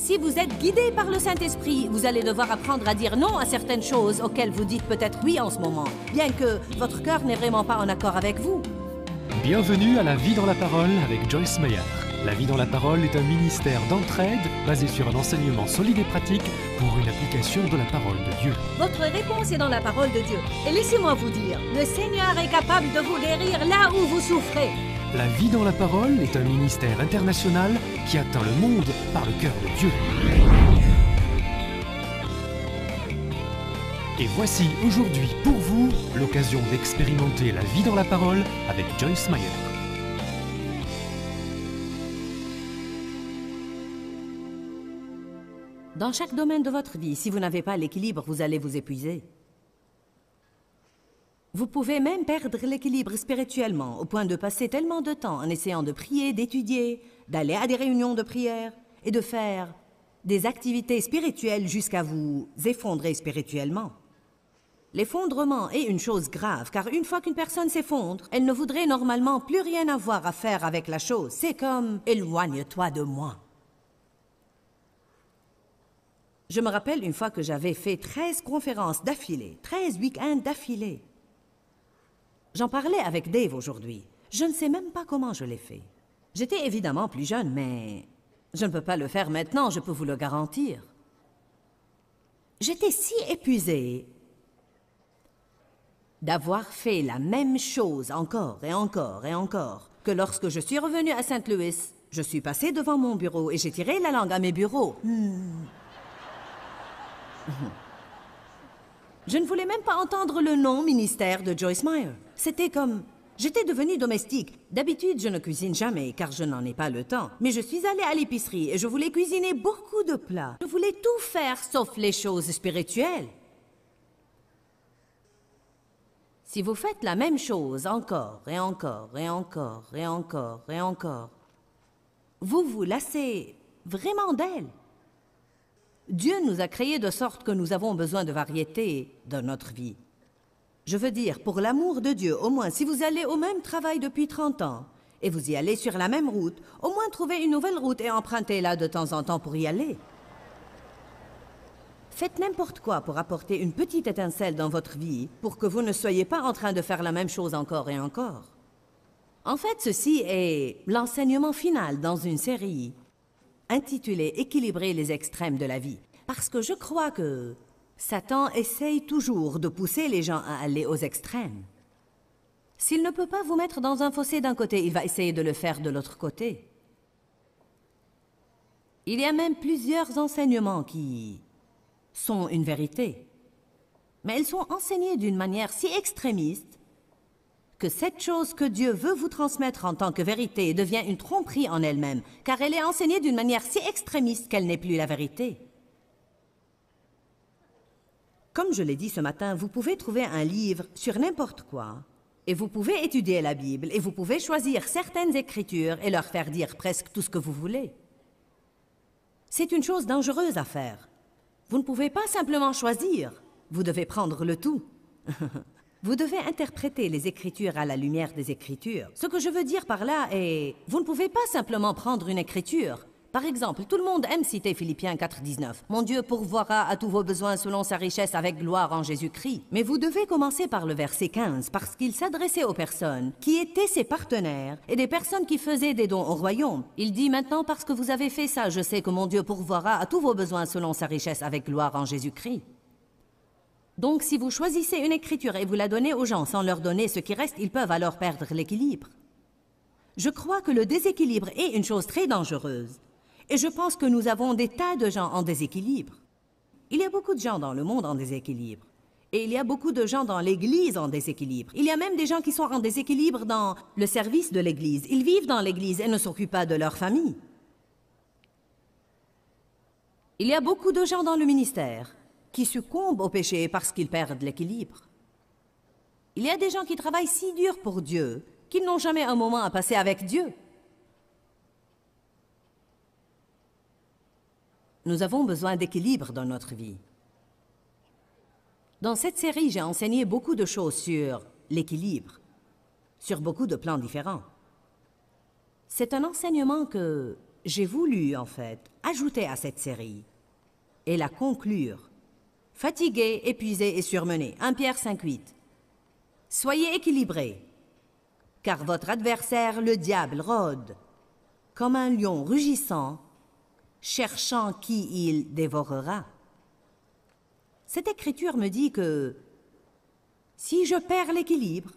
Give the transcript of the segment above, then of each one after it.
Si vous êtes guidé par le Saint-Esprit, vous allez devoir apprendre à dire non à certaines choses auxquelles vous dites peut-être oui en ce moment, bien que votre cœur n'est vraiment pas en accord avec vous. Bienvenue à La Vie dans la Parole avec Joyce Meyer. La Vie dans la Parole est un ministère d'entraide basé sur un enseignement solide et pratique pour une application de la parole de Dieu. Votre réponse est dans la parole de Dieu. Et laissez-moi vous dire, le Seigneur est capable de vous guérir là où vous souffrez. La Vie dans la Parole est un ministère international qui atteint le monde par le cœur de Dieu. Et voici aujourd'hui pour vous l'occasion d'expérimenter la vie dans la parole avec Joyce Meyer. Dans chaque domaine de votre vie, si vous n'avez pas l'équilibre, vous allez vous épuiser. Vous pouvez même perdre l'équilibre spirituellement, au point de passer tellement de temps en essayant de prier, d'étudier, d'aller à des réunions de prière et de faire des activités spirituelles jusqu'à vous effondrer spirituellement. L'effondrement est une chose grave, car une fois qu'une personne s'effondre, elle ne voudrait normalement plus rien avoir à faire avec la chose. C'est comme « éloigne-toi de moi ». Je me rappelle une fois que j'avais fait 13 conférences d'affilée, 13 week-ends d'affilée. J'en parlais avec Dave aujourd'hui. Je ne sais même pas comment je l'ai fait. J'étais évidemment plus jeune, mais je ne peux pas le faire maintenant, je peux vous le garantir. J'étais si épuisée d'avoir fait la même chose encore et encore et encore, que lorsque je suis revenue à Saint-Louis, je suis passée devant mon bureau et j'ai tiré la langue à mes bureaux. Je ne voulais même pas entendre le nom ministère de Joyce Meyer. C'était comme... J'étais devenue domestique. D'habitude, je ne cuisine jamais, car je n'en ai pas le temps. Mais je suis allée à l'épicerie et je voulais cuisiner beaucoup de plats. Je voulais tout faire, sauf les choses spirituelles. Si vous faites la même chose encore et encore et encore et encore et encore, vous vous lassez vraiment d'elle. Dieu nous a créés de sorte que nous avons besoin de variété dans notre vie. Je veux dire, pour l'amour de Dieu, au moins, si vous allez au même travail depuis 30 ans et vous y allez sur la même route, au moins trouvez une nouvelle route et empruntez-la de temps en temps pour y aller. Faites n'importe quoi pour apporter une petite étincelle dans votre vie pour que vous ne soyez pas en train de faire la même chose encore et encore. En fait, ceci est l'enseignement final dans une série intitulée « Équilibrer les extrêmes de la vie ». Parce que je crois que Satan essaye toujours de pousser les gens à aller aux extrêmes. S'il ne peut pas vous mettre dans un fossé d'un côté, il va essayer de le faire de l'autre côté. Il y a même plusieurs enseignements qui sont une vérité. Mais ils sont enseignés d'une manière si extrémiste que cette chose que Dieu veut vous transmettre en tant que vérité devient une tromperie en elle-même, car elle est enseignée d'une manière si extrémiste qu'elle n'est plus la vérité. Comme je l'ai dit ce matin, vous pouvez trouver un livre sur n'importe quoi, et vous pouvez étudier la Bible, et vous pouvez choisir certaines écritures et leur faire dire presque tout ce que vous voulez. C'est une chose dangereuse à faire. Vous ne pouvez pas simplement choisir, vous devez prendre le tout. Vous devez interpréter les Écritures à la lumière des Écritures. Ce que je veux dire par là est... Vous ne pouvez pas simplement prendre une écriture. Par exemple, tout le monde aime citer Philippiens 4,19. « Mon Dieu pourvoira à tous vos besoins selon sa richesse avec gloire en Jésus-Christ. » Mais vous devez commencer par le verset 15, parce qu'il s'adressait aux personnes qui étaient ses partenaires et des personnes qui faisaient des dons au royaume. Il dit « Maintenant, parce que vous avez fait ça, je sais que mon Dieu pourvoira à tous vos besoins selon sa richesse avec gloire en Jésus-Christ. » Donc, si vous choisissez une écriture et vous la donnez aux gens sans leur donner ce qui reste, ils peuvent alors perdre l'équilibre. Je crois que le déséquilibre est une chose très dangereuse. Et je pense que nous avons des tas de gens en déséquilibre. Il y a beaucoup de gens dans le monde en déséquilibre. Et il y a beaucoup de gens dans l'Église en déséquilibre. Il y a même des gens qui sont en déséquilibre dans le service de l'Église. Ils vivent dans l'Église et ne s'occupent pas de leur famille. Il y a beaucoup de gens dans le ministère qui succombent au péché parce qu'ils perdent l'équilibre. Il y a des gens qui travaillent si dur pour Dieu qu'ils n'ont jamais un moment à passer avec Dieu. Nous avons besoin d'équilibre dans notre vie. Dans cette série, j'ai enseigné beaucoup de choses sur l'équilibre, sur beaucoup de plans différents. C'est un enseignement que j'ai voulu, en fait, ajouter à cette série et la conclure. Fatigué, épuisé et surmené. 1 Pierre 5,8. Soyez équilibrés, car votre adversaire, le diable, rôde comme un lion rugissant, cherchant qui il dévorera. Cette écriture me dit que si je perds l'équilibre,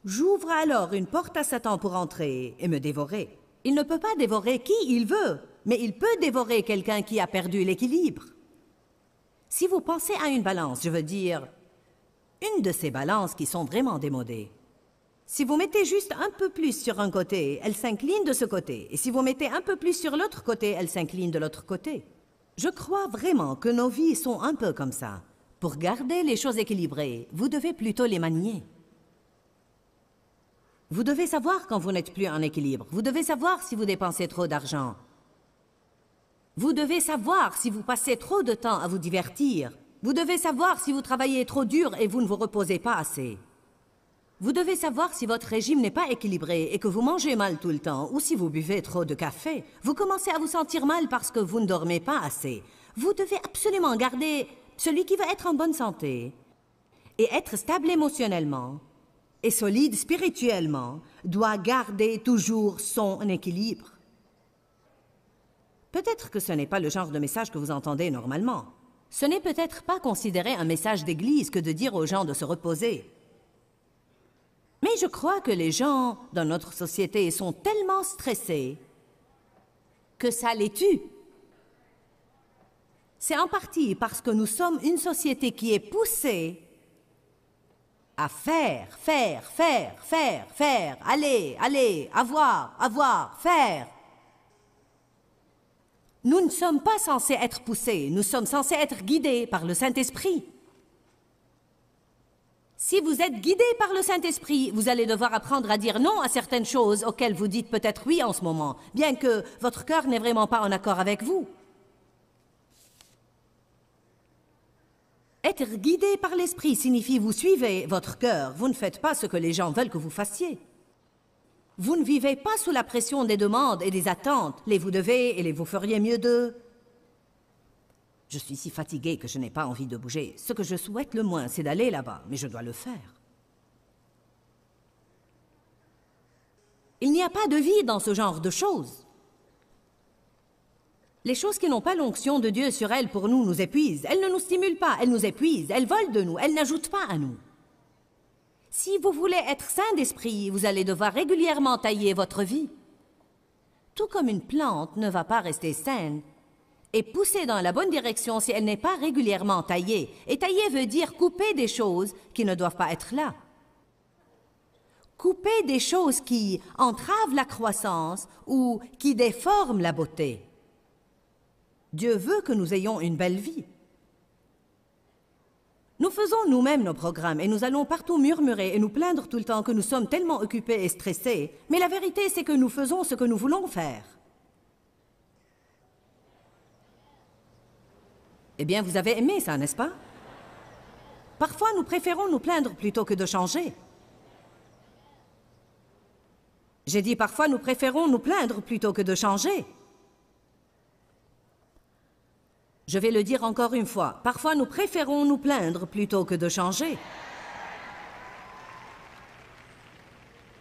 j'ouvre alors une porte à Satan pour entrer et me dévorer. Il ne peut pas dévorer qui il veut, mais il peut dévorer quelqu'un qui a perdu l'équilibre. Si vous pensez à une balance, je veux dire, une de ces balances qui sont vraiment démodées. Si vous mettez juste un peu plus sur un côté, elle s'incline de ce côté. Et si vous mettez un peu plus sur l'autre côté, elle s'incline de l'autre côté. Je crois vraiment que nos vies sont un peu comme ça. Pour garder les choses équilibrées, vous devez plutôt les manier. Vous devez savoir quand vous n'êtes plus en équilibre. Vous devez savoir si vous dépensez trop d'argent. Vous devez savoir si vous passez trop de temps à vous divertir. Vous devez savoir si vous travaillez trop dur et vous ne vous reposez pas assez. Vous devez savoir si votre régime n'est pas équilibré et que vous mangez mal tout le temps ou si vous buvez trop de café. Vous commencez à vous sentir mal parce que vous ne dormez pas assez. Vous devez absolument garder celui qui va être en bonne santé et être stable émotionnellement et solide spirituellement doit garder toujours son équilibre. Peut-être que ce n'est pas le genre de message que vous entendez normalement. Ce n'est peut-être pas considéré un message d'église que de dire aux gens de se reposer. Mais je crois que les gens dans notre société sont tellement stressés que ça les tue. C'est en partie parce que nous sommes une société qui est poussée à faire, aller, avoir, faire. Nous ne sommes pas censés être poussés, nous sommes censés être guidés par le Saint-Esprit. Si vous êtes guidé par le Saint-Esprit, vous allez devoir apprendre à dire non à certaines choses auxquelles vous dites peut-être oui en ce moment, bien que votre cœur n'est vraiment pas en accord avec vous. Être guidé par l'Esprit signifie vous suivez votre cœur, vous ne faites pas ce que les gens veulent que vous fassiez. Vous ne vivez pas sous la pression des demandes et des attentes, les vous devez et les vous feriez mieux de... Je suis si fatiguée que je n'ai pas envie de bouger. Ce que je souhaite le moins, c'est d'aller là-bas, mais je dois le faire. Il n'y a pas de vie dans ce genre de choses. Les choses qui n'ont pas l'onction de Dieu sur elles pour nous épuisent. Elles ne nous stimulent pas, elles nous épuisent, elles volent de nous, elles n'ajoutent pas à nous. Si vous voulez être sain d'esprit, vous allez devoir régulièrement tailler votre vie. Tout comme une plante ne va pas rester saine et pousser dans la bonne direction si elle n'est pas régulièrement taillée. Et tailler veut dire couper des choses qui ne doivent pas être là. Couper des choses qui entravent la croissance ou qui déforment la beauté. Dieu veut que nous ayons une belle vie. Nous faisons nous-mêmes nos programmes et nous allons partout murmurer et nous plaindre tout le temps que nous sommes tellement occupés et stressés. Mais la vérité, c'est que nous faisons ce que nous voulons faire. Eh bien, vous avez aimé ça, n'est-ce pas? Parfois, nous préférons nous plaindre plutôt que de changer. J'ai dit parfois, nous préférons nous plaindre plutôt que de changer. Je vais le dire encore une fois. Parfois, nous préférons nous plaindre plutôt que de changer.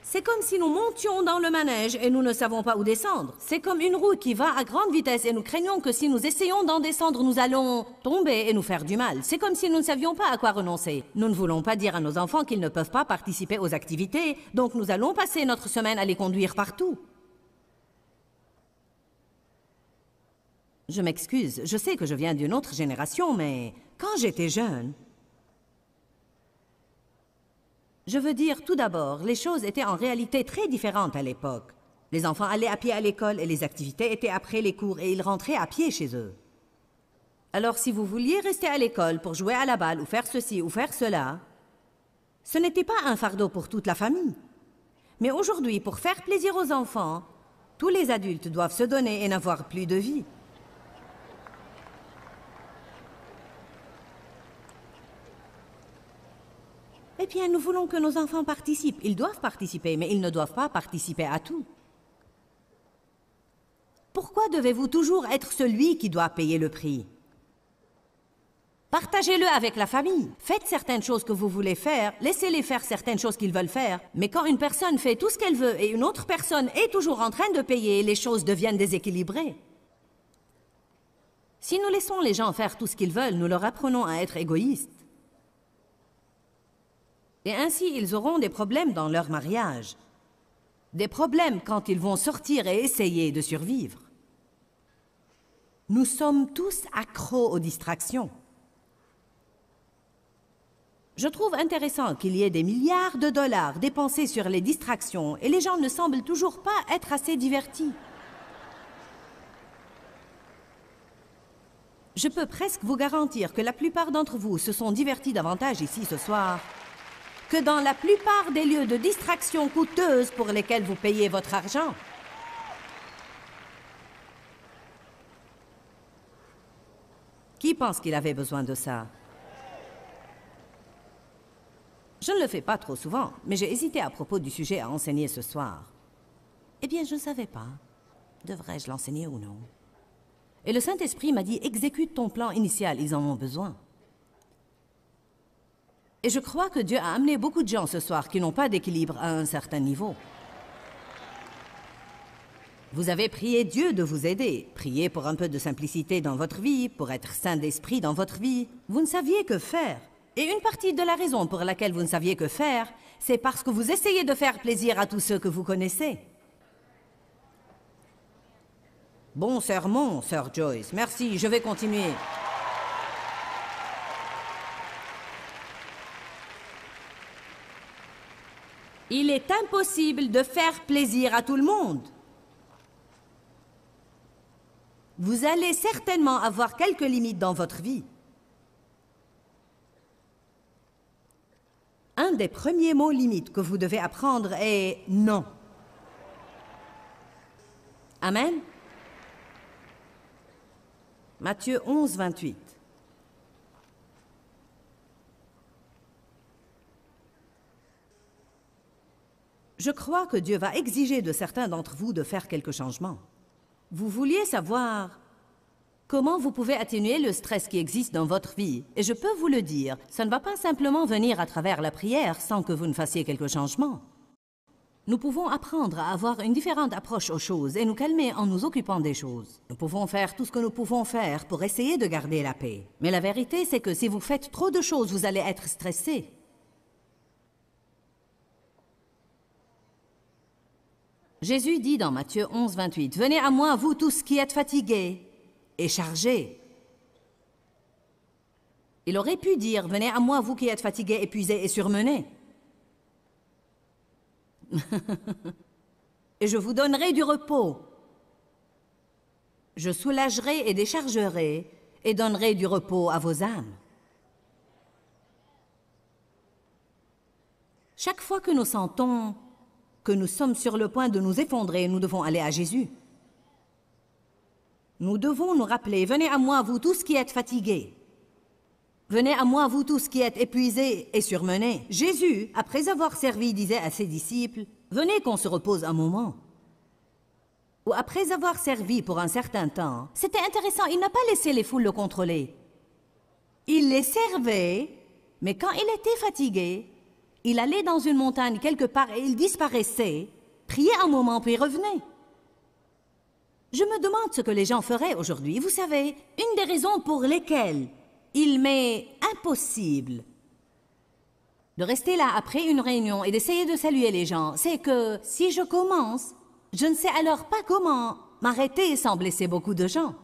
C'est comme si nous montions dans le manège et nous ne savons pas où descendre. C'est comme une roue qui va à grande vitesse et nous craignons que si nous essayons d'en descendre, nous allons tomber et nous faire du mal. C'est comme si nous ne savions pas à quoi renoncer. Nous ne voulons pas dire à nos enfants qu'ils ne peuvent pas participer aux activités, donc nous allons passer notre semaine à les conduire partout. Je m'excuse, je sais que je viens d'une autre génération, mais quand j'étais jeune... Je veux dire, tout d'abord, les choses étaient en réalité très différentes à l'époque. Les enfants allaient à pied à l'école et les activités étaient après les cours et ils rentraient à pied chez eux. Alors si vous vouliez rester à l'école pour jouer à la balle ou faire ceci ou faire cela, ce n'était pas un fardeau pour toute la famille. Mais aujourd'hui, pour faire plaisir aux enfants, tous les adultes doivent se donner et n'avoir plus de vie. Eh bien, nous voulons que nos enfants participent. Ils doivent participer, mais ils ne doivent pas participer à tout. Pourquoi devez-vous toujours être celui qui doit payer le prix? Partagez-le avec la famille. Faites certaines choses que vous voulez faire, laissez-les faire certaines choses qu'ils veulent faire. Mais quand une personne fait tout ce qu'elle veut et une autre personne est toujours en train de payer, les choses deviennent déséquilibrées. Si nous laissons les gens faire tout ce qu'ils veulent, nous leur apprenons à être égoïstes. Et ainsi, ils auront des problèmes dans leur mariage. Des problèmes quand ils vont sortir et essayer de survivre. Nous sommes tous accros aux distractions. Je trouve intéressant qu'il y ait des milliards de dollars dépensés sur les distractions et les gens ne semblent toujours pas être assez divertis. Je peux presque vous garantir que la plupart d'entre vous se sont divertis davantage ici ce soir que dans la plupart des lieux de distraction coûteuses pour lesquels vous payez votre argent. Qui pense qu'il avait besoin de ça? Je ne le fais pas trop souvent, mais j'ai hésité à propos du sujet à enseigner ce soir. Eh bien, je ne savais pas. Devrais-je l'enseigner ou non? Et le Saint-Esprit m'a dit, exécute ton plan initial, ils en ont besoin. Et je crois que Dieu a amené beaucoup de gens ce soir qui n'ont pas d'équilibre à un certain niveau. Vous avez prié Dieu de vous aider. Priez pour un peu de simplicité dans votre vie, pour être saint d'esprit dans votre vie. Vous ne saviez que faire. Et une partie de la raison pour laquelle vous ne saviez que faire, c'est parce que vous essayez de faire plaisir à tous ceux que vous connaissez. Bon sermon, Sir Joyce. Merci, je vais continuer. Il est impossible de faire plaisir à tout le monde. Vous allez certainement avoir quelques limites dans votre vie. Un des premiers mots limites que vous devez apprendre est « non ». Amen. Matthieu 11, 28. Je crois que Dieu va exiger de certains d'entre vous de faire quelques changements. Vous vouliez savoir comment vous pouvez atténuer le stress qui existe dans votre vie. Et je peux vous le dire, ça ne va pas simplement venir à travers la prière sans que vous ne fassiez quelques changements. Nous pouvons apprendre à avoir une différente approche aux choses et nous calmer en nous occupant des choses. Nous pouvons faire tout ce que nous pouvons faire pour essayer de garder la paix. Mais la vérité, c'est que si vous faites trop de choses, vous allez être stressé. Jésus dit dans Matthieu 11, 28, « Venez à moi, vous tous qui êtes fatigués et chargés. » Il aurait pu dire « Venez à moi, vous qui êtes fatigués, épuisés et surmenés. » Et je vous donnerai du repos. Je soulagerai et déchargerai et donnerai du repos à vos âmes. Chaque fois que nous sentons que nous sommes sur le point de nous effondrer, nous devons aller à Jésus. Nous devons nous rappeler, venez à moi, vous tous qui êtes fatigués. Venez à moi, vous tous qui êtes épuisés et surmenés. Jésus, après avoir servi, disait à ses disciples, venez qu'on se repose un moment. Ou après avoir servi pour un certain temps, c'était intéressant, il n'a pas laissé les foules le contrôler. Il les servait, mais quand il était fatigué, il allait dans une montagne quelque part et il disparaissait, priait un moment puis revenait. Je me demande ce que les gens feraient aujourd'hui. Vous savez, une des raisons pour lesquelles il m'est impossible de rester là après une réunion et d'essayer de saluer les gens, c'est que si je commence, je ne sais alors pas comment m'arrêter sans blesser beaucoup de gens.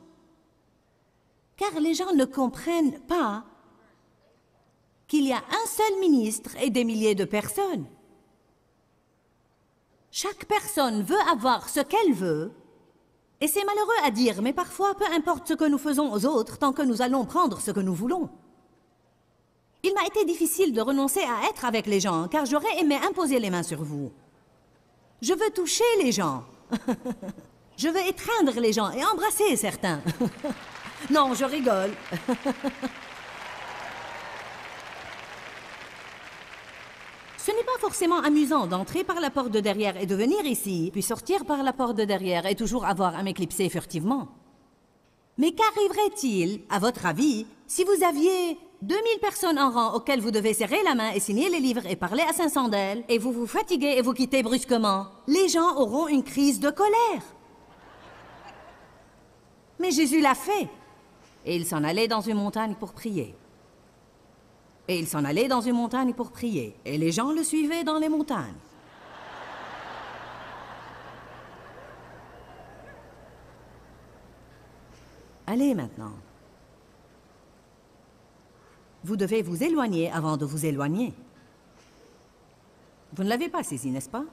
Car les gens ne comprennent pas qu'il y a un seul ministre et des milliers de personnes. Chaque personne veut avoir ce qu'elle veut, et c'est malheureux à dire, mais parfois, peu importe ce que nous faisons aux autres, tant que nous allons prendre ce que nous voulons. Il m'a été difficile de renoncer à être avec les gens, car j'aurais aimé imposer les mains sur vous. Je veux toucher les gens. Je veux étreindre les gens et embrasser certains. Non, je rigole. Ce n'est pas forcément amusant d'entrer par la porte de derrière et de venir ici, puis sortir par la porte de derrière et toujours avoir à m'éclipser furtivement. Mais qu'arriverait-il, à votre avis, si vous aviez 2000 personnes en rang auxquelles vous devez serrer la main et signer les livres et parler à 500 d'elles, et vous vous fatiguez et vous quittez brusquement? Les gens auront une crise de colère. Mais Jésus l'a fait. Et il s'en allait dans une montagne pour prier. Et il s'en allait dans une montagne pour prier. Et les gens le suivaient dans les montagnes. Allez maintenant. Vous devez vous éloigner avant de vous éloigner. Vous ne l'avez pas saisi, n'est-ce pas?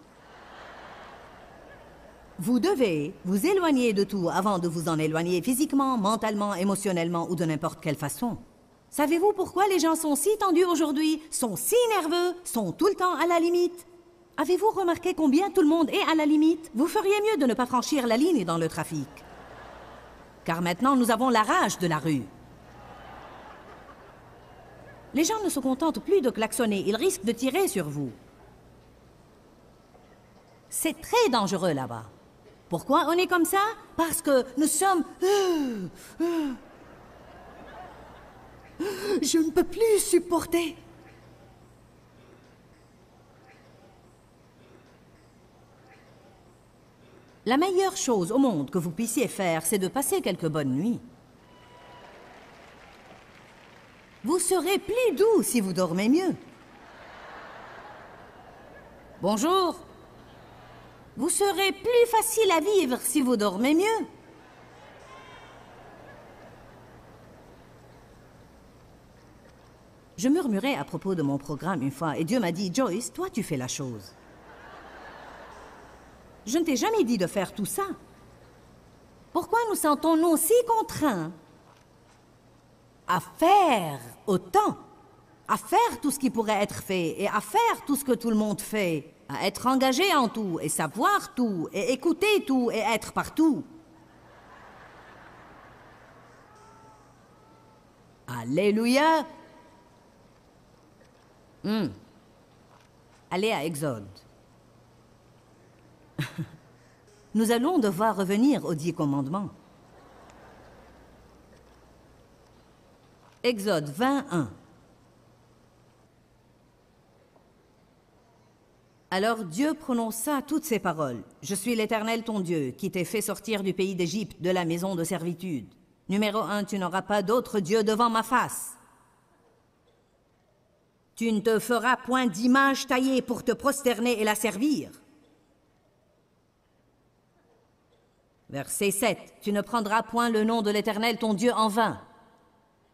Vous devez vous éloigner de tout avant de vous en éloigner physiquement, mentalement, émotionnellement ou de n'importe quelle façon. Savez-vous pourquoi les gens sont si tendus aujourd'hui, sont si nerveux, sont tout le temps à la limite? Avez-vous remarqué combien tout le monde est à la limite? Vous feriez mieux de ne pas franchir la ligne dans le trafic. Car maintenant, nous avons la rage de la rue. Les gens ne se contentent plus de klaxonner, ils risquent de tirer sur vous. C'est très dangereux là-bas. Pourquoi on est comme ça? Parce que nous sommes... Je ne peux plus supporter. La meilleure chose au monde que vous puissiez faire, c'est de passer quelques bonnes nuits. Vous serez plus doux si vous dormez mieux. Bonjour. Vous serez plus facile à vivre si vous dormez mieux. Je murmurais à propos de mon programme une fois et Dieu m'a dit, « Joyce, toi tu fais la chose. » Je ne t'ai jamais dit de faire tout ça. Pourquoi nous sentons-nous si contraints à faire autant, à faire tout ce qui pourrait être fait et à faire tout ce que tout le monde fait, à être engagé en tout et savoir tout et écouter tout et être partout? Alléluia! Allez à Exode. Nous allons devoir revenir aux 10 commandements. Exode 21. Alors Dieu prononça toutes ces paroles. « Je suis l'Éternel ton Dieu, qui t'ai fait sortir du pays d'Égypte, de la maison de servitude. Numéro 1, tu n'auras pas d'autre Dieu devant ma face. Tu ne te feras point d'image taillée pour te prosterner et la servir. » Verset 7. Tu ne prendras point le nom de l'Éternel ton Dieu en vain.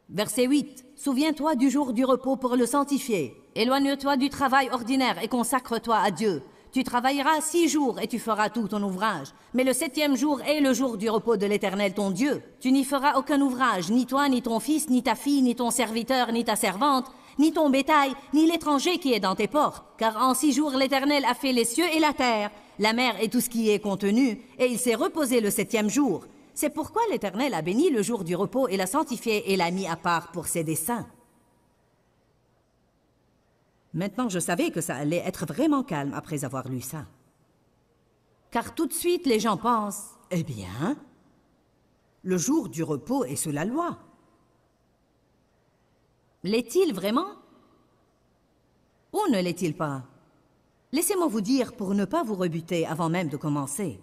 Verset 8. Souviens-toi du jour du repos pour le sanctifier. Éloigne-toi du travail ordinaire et consacre-toi à Dieu. Tu travailleras 6 jours et tu feras tout ton ouvrage. Mais le 7e jour est le jour du repos de l'Éternel ton Dieu. Tu n'y feras aucun ouvrage, ni toi, ni ton fils, ni ta fille, ni ton serviteur, ni ta servante, ni ton bétail, ni l'étranger qui est dans tes portes. Car en 6 jours l'Éternel a fait les cieux et la terre, la mer et tout ce qui y est contenu, et il s'est reposé le 7e jour. C'est pourquoi l'Éternel a béni le jour du repos et l'a sanctifié et l'a mis à part pour ses desseins. Maintenant, je savais que ça allait être vraiment calme après avoir lu ça. Car tout de suite, les gens pensent, eh bien, le jour du repos est sous la loi. L'est-il vraiment? Ou ne l'est-il pas? Laissez-moi vous dire pour ne pas vous rebuter avant même de commencer.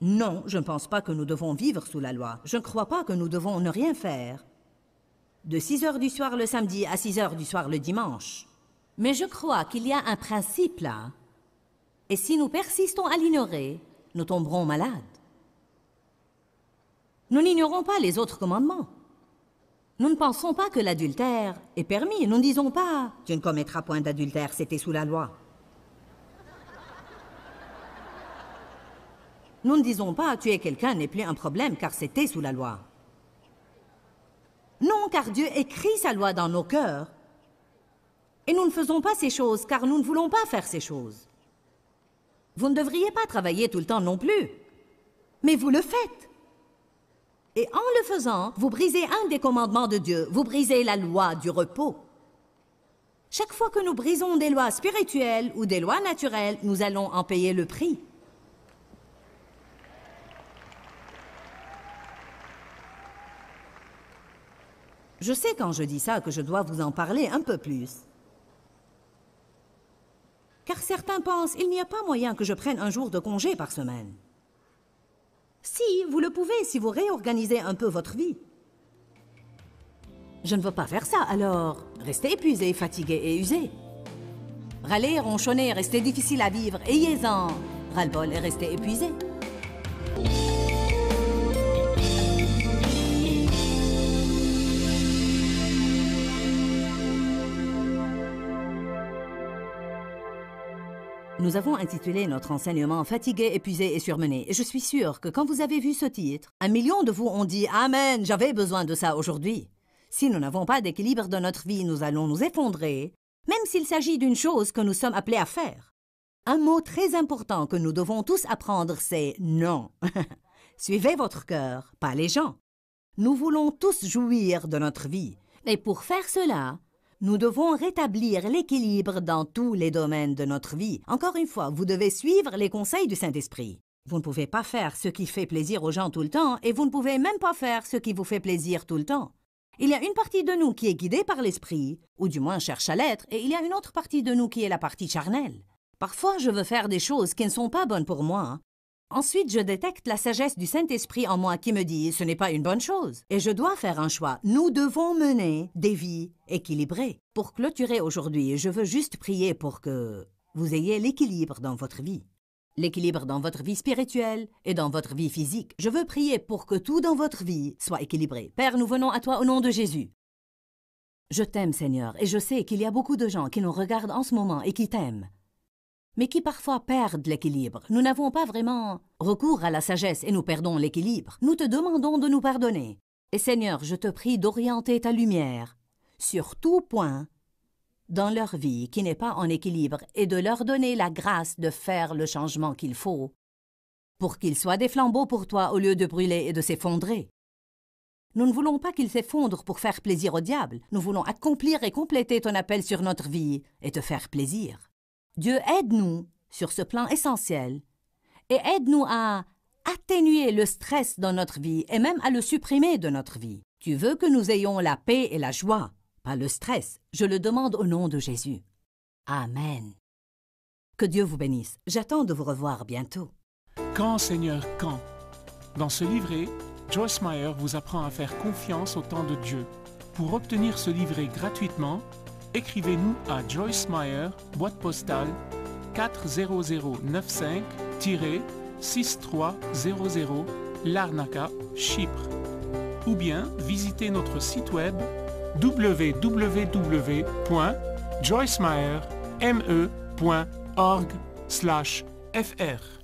Non, je ne pense pas que nous devons vivre sous la loi. Je ne crois pas que nous devons ne rien faire. De 6 heures du soir le samedi à 6 heures du soir le dimanche. Mais je crois qu'il y a un principe là. Et si nous persistons à l'ignorer, nous tomberons malades. Nous n'ignorons pas les autres commandements. Nous ne pensons pas que l'adultère est permis. Nous ne disons pas « Tu ne commettras point d'adultère, c'était sous la loi ». Nous ne disons pas « Tuer quelqu'un n'est plus un problème, car c'était sous la loi ». Non, car Dieu écrit sa loi dans nos cœurs. Et nous ne faisons pas ces choses, car nous ne voulons pas faire ces choses. Vous ne devriez pas travailler tout le temps non plus. Mais vous le faites. Et en le faisant, vous brisez un des commandements de Dieu. Vous brisez la loi du repos. Chaque fois que nous brisons des lois spirituelles ou des lois naturelles, nous allons en payer le prix. Je sais quand je dis ça que je dois vous en parler un peu plus. Car certains pensent qu'il n'y a pas moyen que je prenne un jour de congé par semaine. Si, vous le pouvez si vous réorganisez un peu votre vie. Je ne veux pas faire ça, alors restez épuisé, fatigué et usé. Râler, ronchonner, rester difficile à vivre, ayez-en ras-le-bol et restez épuisé. Nous avons intitulé notre enseignement « Fatigué, épuisé et surmené ». Et je suis sûre que quand vous avez vu ce titre, 1 million de vous ont dit « Amen, j'avais besoin de ça aujourd'hui ». Si nous n'avons pas d'équilibre dans notre vie, nous allons nous effondrer, même s'il s'agit d'une chose que nous sommes appelés à faire. Un mot très important que nous devons tous apprendre, c'est « non ». Suivez votre cœur, pas les gens. Nous voulons tous jouir de notre vie. Et pour faire cela, nous devons rétablir l'équilibre dans tous les domaines de notre vie. Encore une fois, vous devez suivre les conseils du Saint-Esprit. Vous ne pouvez pas faire ce qui fait plaisir aux gens tout le temps et vous ne pouvez même pas faire ce qui vous fait plaisir tout le temps. Il y a une partie de nous qui est guidée par l'Esprit, ou du moins cherche à l'être, et il y a une autre partie de nous qui est la partie charnelle. Parfois, je veux faire des choses qui ne sont pas bonnes pour moi. Ensuite, je détecte la sagesse du Saint-Esprit en moi qui me dit « ce n'est pas une bonne chose ». Et je dois faire un choix. Nous devons mener des vies équilibrées. Pour clôturer aujourd'hui, je veux juste prier pour que vous ayez l'équilibre dans votre vie. L'équilibre dans votre vie spirituelle et dans votre vie physique. Je veux prier pour que tout dans votre vie soit équilibré. Père, nous venons à toi au nom de Jésus. Je t'aime, Seigneur, et je sais qu'il y a beaucoup de gens qui nous regardent en ce moment et qui t'aiment, mais qui parfois perdent l'équilibre. Nous n'avons pas vraiment recours à la sagesse et nous perdons l'équilibre. Nous te demandons de nous pardonner. Et Seigneur, je te prie d'orienter ta lumière sur tout point dans leur vie qui n'est pas en équilibre et de leur donner la grâce de faire le changement qu'il faut pour qu'ils soient des flambeaux pour toi au lieu de brûler et de s'effondrer. Nous ne voulons pas qu'ils s'effondrent pour faire plaisir au diable. Nous voulons accomplir et compléter ton appel sur notre vie et te faire plaisir. Dieu, aide-nous sur ce plan essentiel et aide-nous à atténuer le stress dans notre vie et même à le supprimer de notre vie. Tu veux que nous ayons la paix et la joie, pas le stress. Je le demande au nom de Jésus. Amen. Que Dieu vous bénisse. J'attends de vous revoir bientôt. Quand, Seigneur, quand? Dans ce livret, Joyce Meyer vous apprend à faire confiance au temps de Dieu. Pour obtenir ce livret gratuitement, écrivez-nous à Joyce Meyer, boîte postale 40095-6300, Larnaca, Chypre. Ou bien visitez notre site web www.joycemeyer.org/fr.